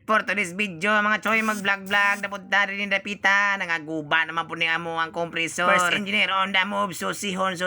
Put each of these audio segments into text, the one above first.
For today's video, mga choy, mag-vlog-vlog na punta rin ni Dapita. Nangaguba naman po niya mo ang kompresor. First engineer on the move, so sihon,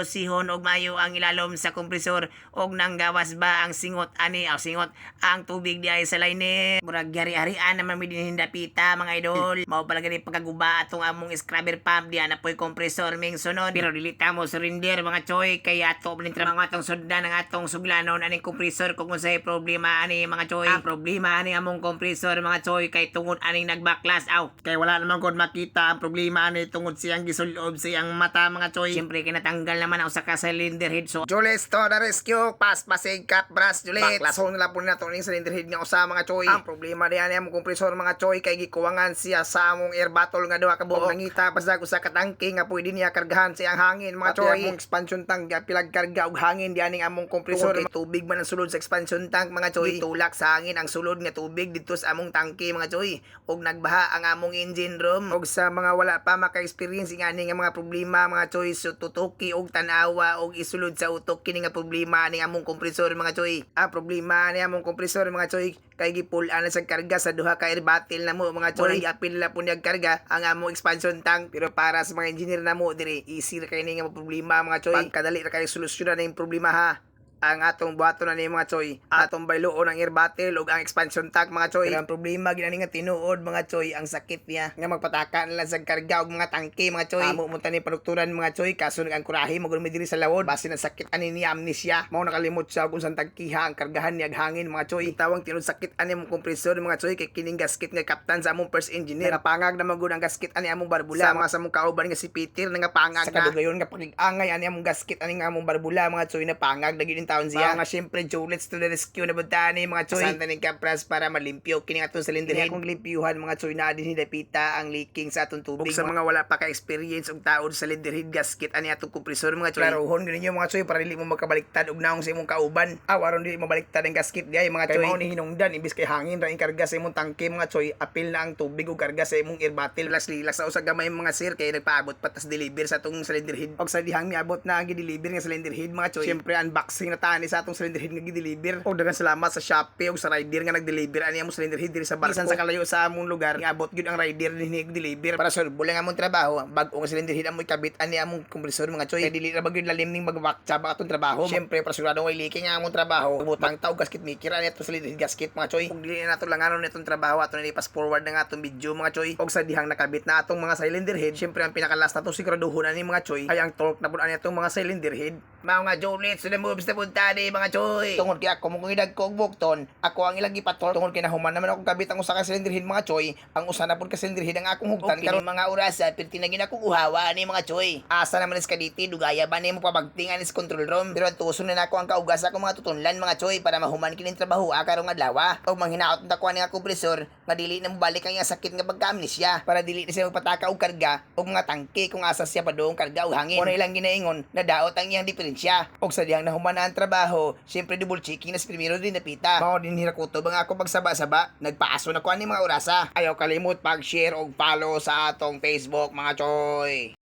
og mayo ang ilalom sa kompresor. Og nang gawas ba ang singot, singot ang tubig di ay sa liner. Murag yari-harian naman mi din ni Dapita, mga idol. Mao pala gani pagkaguba atong among scrubber pump diyan na po'y kompresor ming sunod. Pero dilita mo surrender, mga choy, kaya ato palintra mga atong suddan ng atong suglanon aning kompresor kung unsay problema ani mga choy. Ang problema ani among kompresor mga choy kay tungod aning nagbaklas kay wala naman gud makita ang problema ani tungod siyang gisulob siyang mata mga choy. Siyempre kinatanggal naman ang usa ka cylinder head. So Julius to the rescue, pasig cut brass Julius. Baklason nila po nato ning cylinder head nga usa mga choy. Ang problema diyan among kompresor mga choy kay gikuwangan siya sa among air bottle nga duha ka buok. Nangita pa sa usa ka tangke nga pwede niya kargahan siyang hangin mga choy. Among expansion tank pilag karga og hangin diyan ning among kompresor. Tubig man ang sulod sa expansion tank mga choy. Itulak sa hangin ang sulod nga tubig dito sa among tangke mga choy, og nagbaha ang among engine room. Og sa mga wala pa maka-experience ngani nga mga problema mga choy, so tutuki og tanawa og isulod sa utok kini nga problema ning among kompresor mga choy. Problema ni among kompresor mga choy kay gipulaan na sa karga sa duha ka air bottle na mo mga choy. Apil na po niya karga ang among expansion tank, pero para sa mga engineer na mo dire easy ra kay ni nga problema mga choy. Pagkadali ra kay solusyonan na yung problema ha. Ang atong buhaton na ni mga choy, atong bayloon ang air bottle ug ang expansion tank mga choy. Pero ang problema ginani nga tinuod mga choy, ang sakit niya nga magpataka na lang sa karga og mga tangke mga choy. Amo mo tani produkturan mga choy, kaso ang kurahe mo gud diri sa lawod base na sakit ani niya amnesia. Mao nakalimot siya kung saan tangkiha ang kargahan niya hangin mga choy. Tawang tinod sakit ani mong kompresor mga choy kay kining gasket nga kaptan sa among first engineer. Napangag naman gud ang gasket ani among barbula. Sa mga samong kauban nga si Peter nga pangag sa kadugayon nga pag-angay ani among gasket ani nga among barbula mga choy, na pangag na taon siya. Mga syempre Julius to the rescue na bunta ni mga choy. Santa ning kapras para malimpyo kini atong cylinder head. Kung limpyuhan mga choy na din hidapita ang leaking sa atong tubig. Ug sa mga wala pa ka experience og taod sa cylinder head gasket ani atong kompresor mga choy. Klarohon gani niyo mga choy para dili mo magkabaliktad og naong sa imong kauban. Aron dili mabaliktad ang gasket diay mga choy. Kay mao ni hinungdan imbis kay hangin ra ing karga sa imong tangke mga choy, apil na ang tubig ug karga sa imong air bottle. Lilas sa usa gamay mga sir kay nagpaabot patas deliver sa atong cylinder head. Og sa dihang miabot na ang gi-deliver nga cylinder head mga choy. Syempre unboxing na tani sa atong cylinder head nga gi-deliver. Og daghang salamat sa Shopee og sa rider nga nag-deliver ani among cylinder head diri sa barko. Bisan sa kalayo sa among lugar, iabot gyud ang rider dinhi deliver para solbo lang among trabaho. Bag-o nga cylinder head amoy kabit ani among kompresor mga choy. Kay dili ra gyud lalim ning magbakcha ba atong trabaho. Syempre para sigurado way leaking ang among trabaho. Butang taw gasket maker ani atong cylinder head gasket mga choy. Kung dili na nato langanon itong trabaho ato ni pass forward na nga atong video mga choy. Og sa dihang nakabit na atong mga cylinder head, syempre ang pinakalas nato siguraduhon ani mga choy ay ang torque na pud ani atong mga cylinder head. Mao nga Julius to the moves na punta ni mga choy. Tungod kay ako mong idag ko og bukton, ako ang ilang gipator tungod kay nahuman naman akong kabit ang usa ka cylinder head mga choy. Ang usa na pud ka cylinder head ang akong hugtan karon mga oras perti na ginakong uhawa ani mga choy. Asa naman is kaditi dugaya ba nimo pabagting anis control room. Pero tuson na nako ang kaugas ako mga tutunlan mga choy para mahuman kining trabaho karong adlaw. Og manghinaot na ko ani nga kompresor nga dili na mobalik ang iya sakit nga pagka-amnesia para dili na siya magpataka og karga og mga tangke kung asa siya padung karga og hangin. Kuno ilang ginaingon na daot ang iyang diferensya. Og sa dihang nahuman na ang trabaho, syempre double checking na primero din napita. Mao din hirakuto bang ako pagsaba-saba, nagpaaso na ko ani mga orasa. Ayaw kalimot pag-share og follow sa atong Facebook mga choy.